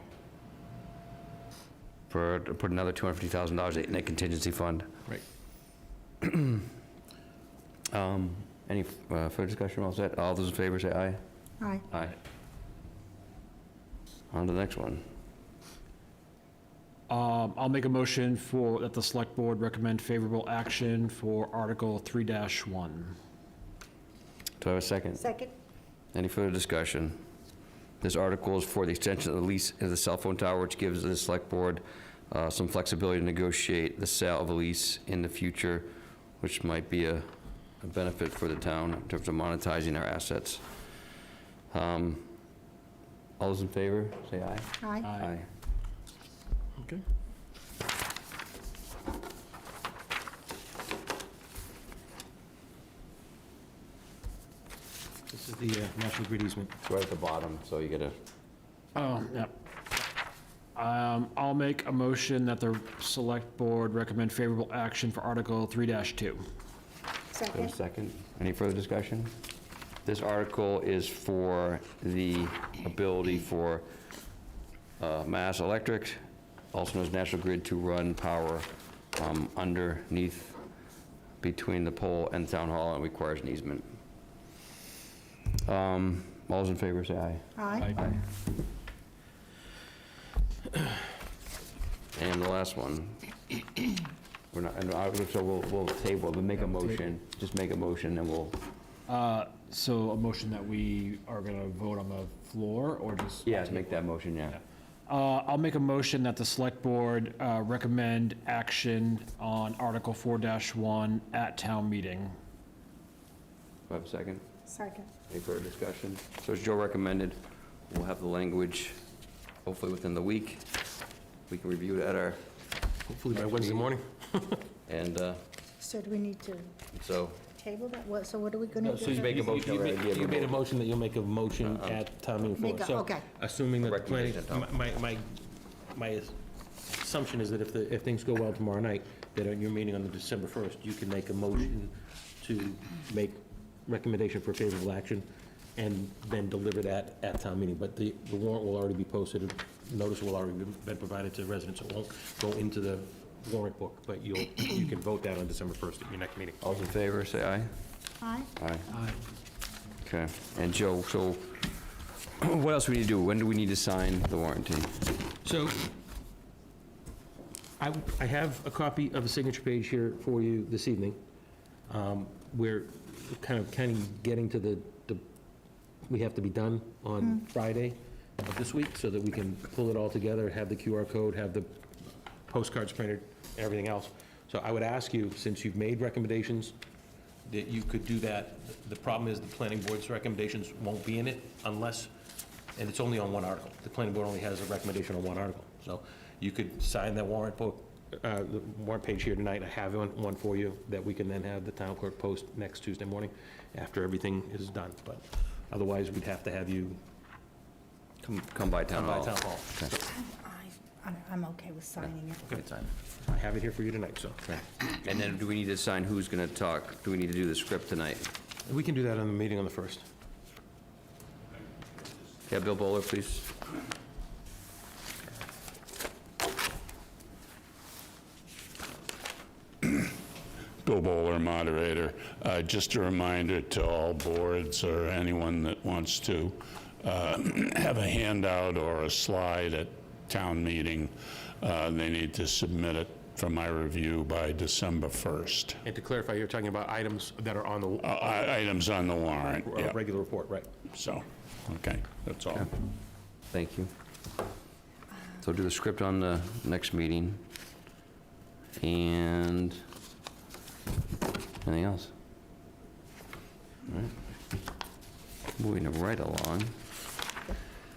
to put another $250,000 in a contingency fund. Right. Any further discussion? All set? All those in favor say aye. Aye. Aye. On to the next one. I'll make a motion that the select board recommend favorable action for Article 3-1. Do I have a second? Second. Any further discussion? This article is for the extension of the lease of the cell phone tower, which gives the select board some flexibility to negotiate the sale of a lease in the future, which might be a benefit for the town in terms of monetizing our assets. All those in favor, say aye. Aye. Aye. Okay. This is the National Grid easement. It's right at the bottom, so you gotta, Oh, yeah. I'll make a motion that the select board recommend favorable action for Article 3-2. do I have Second. a second? Any further discussion? This article is for the ability for Mass Electric, also known as National Grid, to run power underneath, between the pole and town hall, and requires an easement. All those in favor say aye. Aye. And the last one. We're not, so we'll table, but make a motion, just make a motion, and we'll, So a motion that we are going to vote on the floor, or just? yeah, make that motion, yeah. I'll make a motion that the select board recommend action on Article 4-1 at town meeting. Do I have a second? Second. Any further discussion? So as Joe recommended, we'll have the language hopefully within the week. We can review it at our, Hopefully by Wednesday morning. and So do we need to so, table that? So what are we going to do? so you make a motion. You already, you made a motion that you'll make a motion at town meeting floor. Make a- So, okay. assuming that the planning, Recommendation, my assumption is that if things go well tomorrow night, that on your meeting on the December 1st, you can make a motion to make recommendation for favorable action and then deliver that at town meeting. But the warrant will already be posted, notice will already been provided to residents. It won't go into the warrant book, but you can vote that on December 1st at your next meeting. All those in favor, say aye. Aye. Aye. Okay, and Joe, so what else we need to do? When do we need to sign the warranty? So, I have a copy of the signature page here for you this evening. We're kind of getting to the, we have to be done on Friday of this week, so that we can pull it all together, have the QR code, have the postcards printed, everything else. So I would ask you, since you've made recommendations, that you could do that. The problem is the planning board's recommendations won't be in it unless, and it's only on one article. The planning board only has a recommendation on one article. So you could sign that warrant book, the warrant page here tonight. I have one for you that we can then have the town clerk post next Tuesday morning after everything is done. But otherwise, we'd have to have you Come by town come by hall. town hall. Okay. I'm okay with signing it. Good time. I have it here for you tonight, so. And then do we need to sign who's going to talk? Do we need to do the script tonight? We can do that on the meeting on the 1st. Yeah, Bill Bowler, please. Bill Bowler, moderator. Just a reminder to all boards or anyone that wants to have a handout or a slide at town meeting, they need to submit it for my review by December 1st. And to clarify, you're talking about items that are on the Items on the warrant, yeah. regular report, right? So, okay, that's all. Thank you. So do the script on the next meeting. And anything else? All right. Moving right along.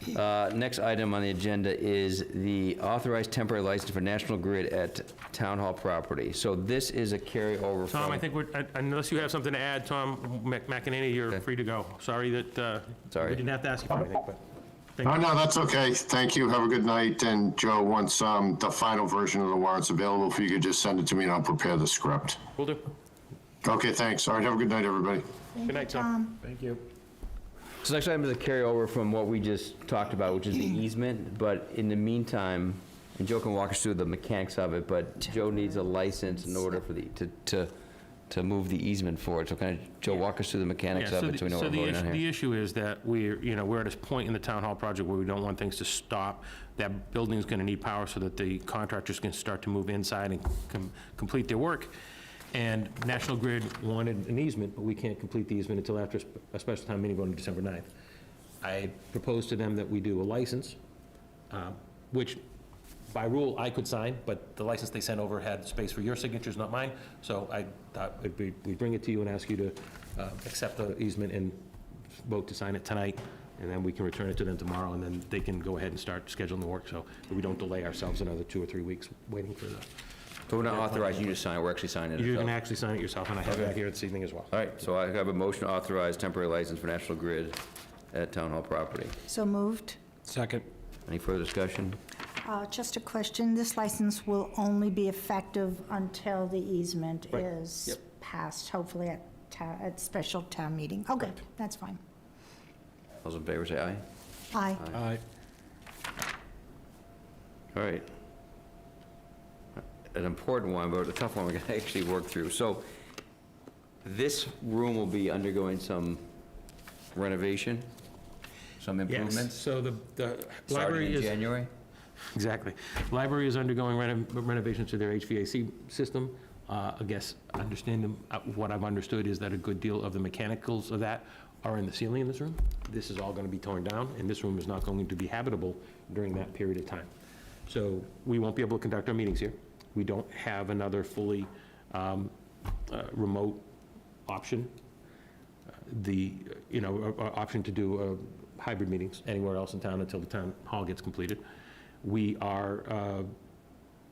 Next item on the agenda is the authorized temporary license for National Grid at Town Hall property. So this is a carryover from... Tom, I think unless you have something to add, Tom McEnany, you're free to go. Sorry that Sorry. we didn't have to ask you for anything, but thank Oh, you. no, that's okay. Thank you. Have a good night. And Joe, once the final version of the warrant's available, if you could just send it to me and I'll prepare the script. Will do. Okay, thanks. All right, have a good night, everybody. Good night, Tom. Thank you. So next item is a carryover from what we just talked about, which is the easement. But in the meantime, and Joe can walk us through the mechanics of it, but Joe needs a license in order for to move the easement forward. So kind of, Joe, walk us through the mechanics Yeah, of it so we know so what we're voting on the here. issue is that we're at a point in the town hall project where we don't want things to stop. That building's gonna need power so that the contractors can start to move inside and complete their work. And National Grid wanted an easement, but we can't complete the easement until after a special town meeting vote on December 9th. I proposed to them that we do a license, which by rule I could sign, but the license they sent over had space for your signatures, not mine. So I thought we'd bring it to you and ask you to accept the easement and vote to sign it tonight, and then we can return it to them tomorrow, and then they can go ahead and start scheduling the work, so we don't delay ourselves another 2 or 3 weeks waiting for the... But we're not authorizing you to sign it, we're actually signing it You can ourselves. actually sign it yourself, and I have it here this evening as well. All right, so I have a motion to authorize temporary license for National Grid at Town Hall property. So moved. Second. Any further discussion? Just a question, this license will only be effective until the easement Right. is Yep. passed, hopefully at special town meeting. Okay, that's fine. Those in favor say aye. Aye. Aye. All right. An important one, but a tough one we're going to actually work through. So this room will be undergoing some renovation, some Yes, improvements, so the starting library in is... January? Exactly. Library is undergoing renovations to their HVAC system. I guess understanding, what I've understood is that a good deal of the mechanicals of that are in the ceiling in this room. This is all going to be torn down, and this room is not going to be habitable during that period of time. So we won't be able to conduct our meetings here. We don't have another fully remote option. Option to do hybrid meetings anywhere else in town until the town hall gets completed. We are,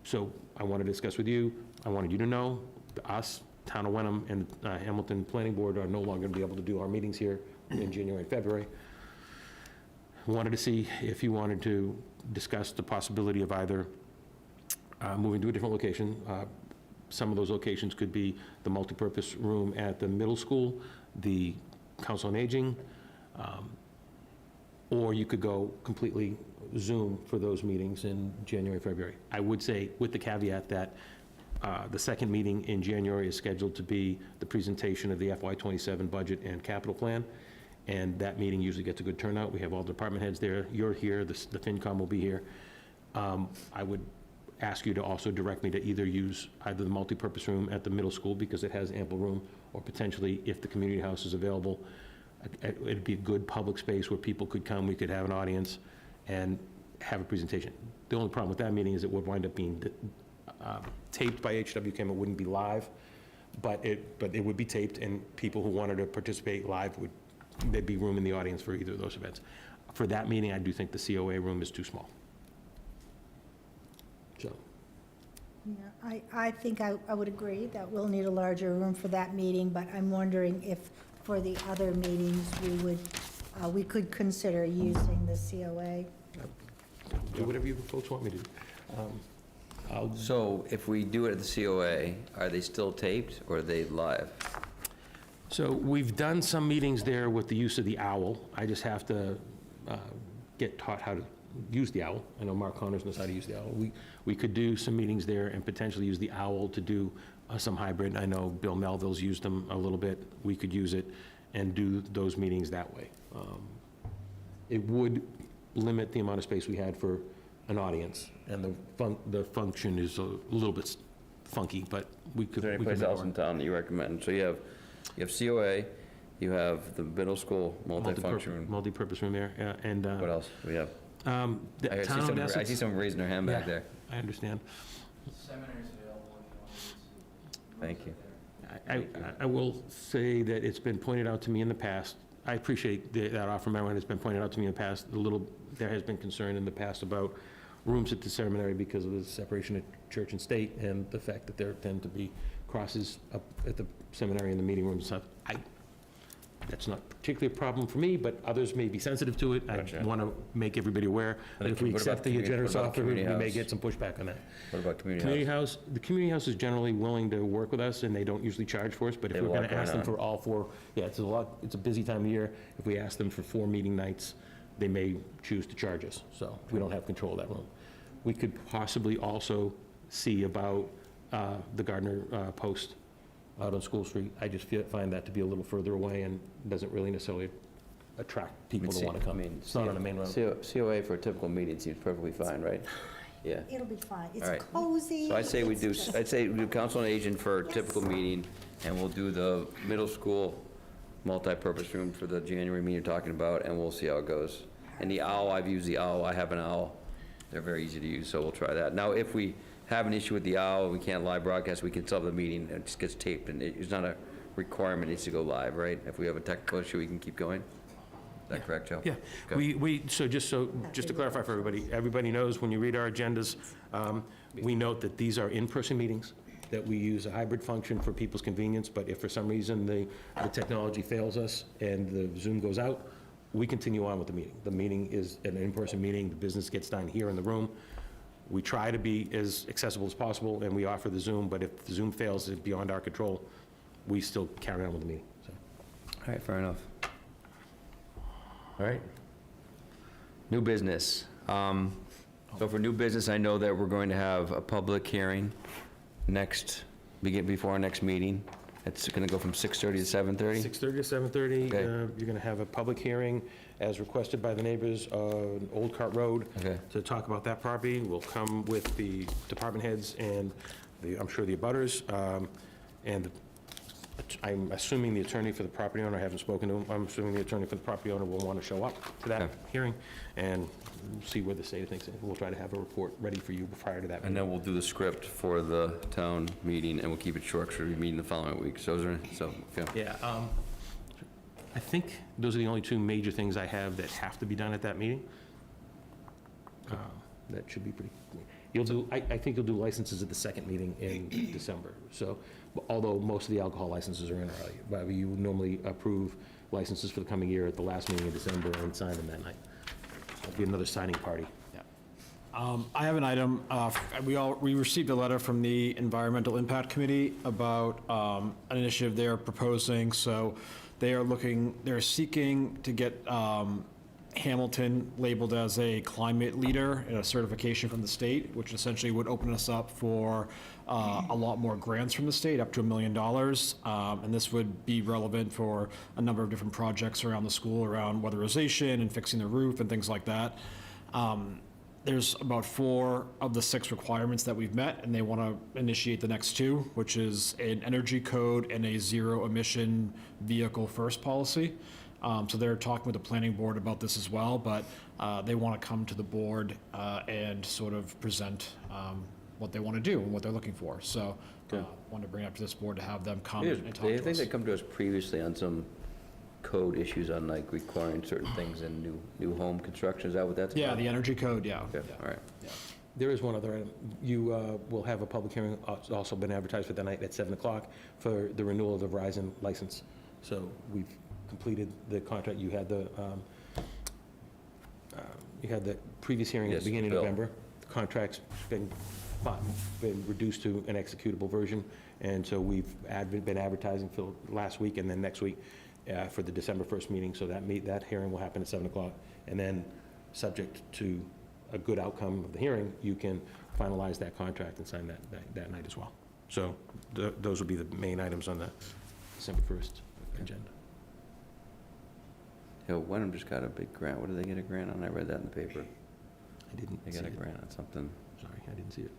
so I want to discuss with you, I wanted you to know, us, Town of Wenham, and Hamilton Planning Board are no longer going to be able to do our meetings here in January and February. Wanted to see if you wanted to discuss the possibility of either moving to a different location. Some of those locations could be the multipurpose room at the middle school, the Council on Aging, or you could go completely Zoom for those meetings in January, February. I would say, with the caveat that the second meeting in January is scheduled to be the presentation of the FY27 budget and capital plan, and that meeting usually gets a good turnout. We have all department heads there. You're here, the FinCom will be here. I would ask you to also direct me to either use either the multipurpose room at the middle school, because it has ample room, or potentially, if the community house is available, it'd be a good public space where people could come, we could have an audience, and have a presentation. The only problem with that meeting is it would wind up being taped by HWCAM. It wouldn't be live, but it would be taped, and people who wanted to participate live there'd be room in the audience for either of those events. For that meeting, I do think the COA room is too small. So, Yeah, I think I would agree that we'll need a larger room for that meeting, but I'm wondering if for the other meetings, we could consider using the COA. do whatever you folks want me to do. So if we do it at the COA, are they still taped or are they live? So we've done some meetings there with the use of the owl. I just have to get taught how to use the owl. I know Mark Connors knows how to use the owl. We could do some meetings there and potentially use the owl to do some hybrid. I know Bill Melville's used them a little bit. We could use it and do those meetings that way. It would limit the amount of space we had for an audience, and the function is a little bit funky, but we could... Is there any place else in town that you recommend? So you have COA, you have the middle school multifunction room. Multi-purpose room there, yeah, and... What else do we have? the I town of see Essex- someone raising their hand back Yeah. there. I understand. Thank you. I will say that it's been pointed out to me in the past, I appreciate that offer, Marilyn. It's been pointed out to me in the past, there has been concern in the past about rooms at the seminary because of the separation of church and state and the fact that there tend to be crosses up at the seminary and the meeting rooms and stuff. That's not particularly a problem for me, but others may be sensitive to it. Gotcha. I want to make everybody aware that if we What about accept the community- generous what about offer, we community may house? get some pushback on that. What about community Community house? house, the community house is generally willing to work with us, and they don't usually charge for us, but They if we're have a going lot to ask them going for all 4, yeah, it's a busy time of year. If we ask them for 4 meeting nights, they may choose to charge us, so we don't have control of that room. We could possibly also see about the Gardner Post out on School Street. I just find that to be a little further away and doesn't really necessarily attract people to want to come. It's not on the main road. COA for a typical meeting seems perfectly fine, right? Yeah. It'll be fine. It's All right. cozy. So I'd say we it's just- do council on agent for a typical meeting, and we'll do the middle school multi-purpose room for the January meeting you're talking about, and we'll see how it goes. And the owl, I've used the owl, I have an owl. They're very easy to use, so we'll try that. Now, if we have an issue with the owl, we can't live broadcast, we can stop the meeting, it just gets taped, and it's not a requirement, it needs to go live, right? If we have a technical issue, we can keep going? Is that correct, Joe? Yeah, Okay. just to clarify for everybody knows, when you read our agendas, we note that these are in-person meetings, that we use a hybrid function for people's convenience, but if for some reason the technology fails us and the Zoom goes out, we continue on with the meeting. The meeting is an in-person meeting, the business gets done here in the room. We try to be as accessible as possible, and we offer the Zoom, but if the Zoom fails, it's beyond our control, we still carry on with the meeting, so. All right, fair enough. All right. New business. So for new business, I know that we're going to have a public hearing before our next meeting. It's going to go from 6:30 to 7:30? 6:30 to 7:30, Okay. you're going to have a public hearing as requested by the neighbors on Old Cart Road. Okay. To talk about that property. We'll come with the department heads and I'm sure the abutters. And I'm assuming the attorney for the property owner, I haven't spoken to him, I'm assuming the attorney for the property owner will want to show up to that Okay. hearing and see where the state of things is. We'll try to have a report ready for you prior to that. And then we'll do the script for the town meeting, and we'll keep it short, because we're meeting the following week. So, okay. Yeah, I think those are the only 2 major things I have that have to be done at that meeting. That should be pretty, I think you'll do licenses at the second meeting in December. So, although most of the alcohol licenses are in early, but you normally approve licenses for the coming year at the last meeting in December and sign them that night. It'll be another signing party. I have an item. We received a letter from the Environmental Impact Committee about an initiative they are proposing. So they're seeking to get Hamilton labeled as a climate leader and a certification from the state, which essentially would open us up for a lot more grants from the state, up to $1 million. And this would be relevant for a number of different projects around the school, around weatherization and fixing the roof and things like that. There's about 4 of the 6 requirements that we've met, and they want to initiate the next 2, which is an energy code and a zero-emission vehicle first policy. So they're talking with the planning board about this as well, but they want to come to the board and sort of present what they want to do and what they're looking for. So wanted to bring it up to this board to have them come and talk I to think us. they come to us previously on some code issues on like requiring certain things in new home construction. Is that what that's about? Yeah, the energy code, yeah. Okay, all right. There is one other item. You will have a public hearing, also been advertised for the night at 7 o'clock for the renewal of the Verizon license. So we've completed the contract. You had the previous hearing at Yes, the beginning of Bill. November. The contract's been reduced to an executable version, and so we've been advertising for last week and then next week for the December 1st meeting. So that hearing will happen at 7 o'clock. And then, subject to a good outcome of the hearing, you can finalize that contract and sign that night as well. So those will be the main items on the December 1st agenda. Wenham just got a big grant. What did they get a grant on? I read that in the paper. I didn't They see got a it. grant on something. Sorry, I didn't see it.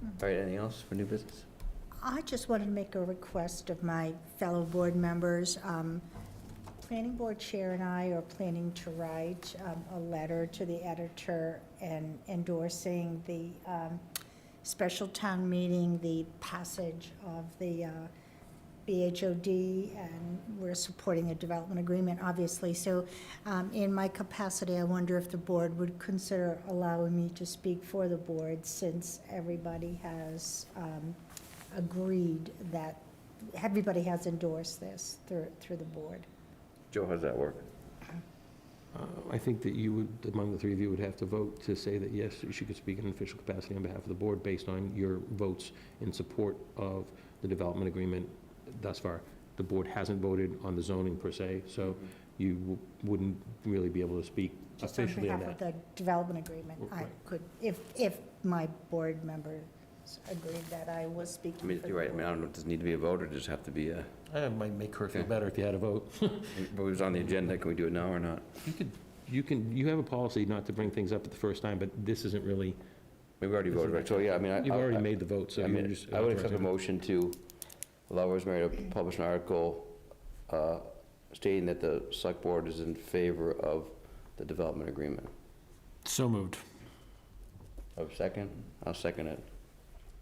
All right, anything else for new business? I just wanted to make a request of my fellow board members. Planning board chair and I are planning to write a letter to the editor and endorsing the special town meeting, the passage of the BHOD, and we're supporting a development agreement, obviously. So in my capacity, I wonder if the board would consider allowing me to speak for the board, since everybody has agreed that, everybody has endorsed this through the board. Joe, how does that work? I think that you would, among the three of you, would have to vote to say that, yes, she could speak in an official capacity on behalf of the board based on your votes in support of the development agreement thus far. The board hasn't voted on the zoning per se, so you wouldn't really be able to speak Just on officially on behalf that. of the development agreement, I Right. could, if my board members agreed that I was I speaking mean, for the you're right, I mean, I board. don't know, does it need to be a vote, or does it have to be a, It might make her feel Okay. better if you had a vote. but it was on the agenda, can we do it now or not? You have a policy not to bring things up at the first time, but this isn't really, We've already voted, right, so, yeah, I mean, you've already made the vote, so I you mean, just. I would accept a motion to allow Rosemary to publish an article stating that the select board is in favor of the development agreement. So moved. Have a second? I'll second it.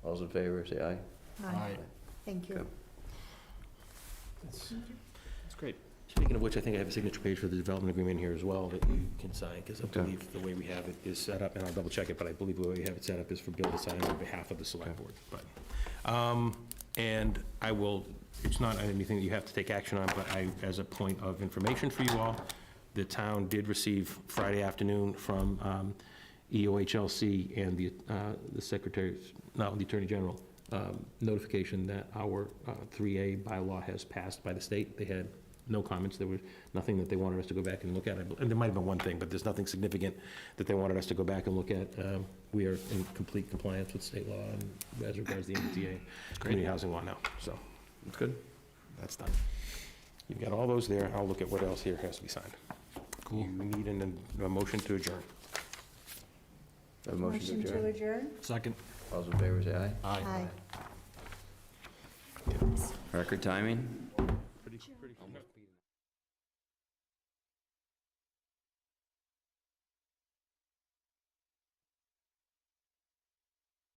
All those in favor, say aye. Aye. Thank you. Okay. That's great. Speaking of which, I think I have a signature page for the development agreement here as well that you can sign, because I believe the way we have it is set up, and I'll double check it, but I believe the way we have it set up is for Bill to sign on behalf of the select board. But, and I will, it's not anything that you have to take action on, but as a point of information for you all, the town did receive Friday afternoon from EOHLC and the Secretary, no, the Attorney General, notification that our 3A bylaw has passed by the state. They had no comments. There was nothing that they wanted us to go back and look at. And there might have been one thing, but there's nothing significant that they wanted us to go back and look at. We are in complete compliance with state law and as regards the MBTA community housing law now. So That's good. that's done. You've got all those there. I'll look at what else here has to be signed. Cool. You need a motion to adjourn. Have a motion to adjourn. adjourn? Second. All those in favor, say aye. Aye. Record timing?